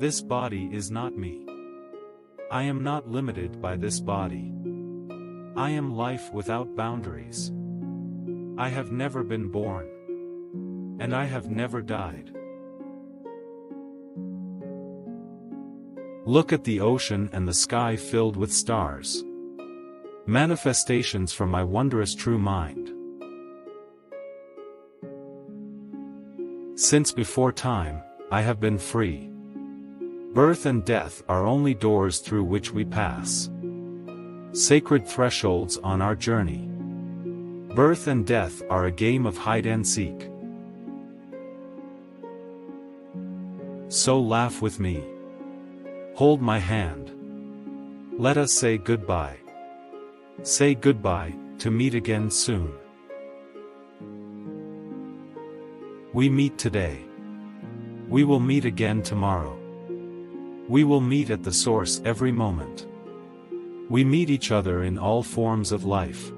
This body is not me. I am not limited by this body. I am life without boundaries. I have never been born. And I have never died. Look at the ocean and the sky filled with stars. Manifestations from my wondrous true mind. Since before time, I have been free. Birth and death are only doors through which we pass. Sacred thresholds on our journey. Birth and death are a game of hide and seek. So laugh with me. Hold my hand. Let us say goodbye. Say goodbye, to meet again soon. We meet today. We will meet again tomorrow. We will meet at the source every moment. We meet each other in all forms of life.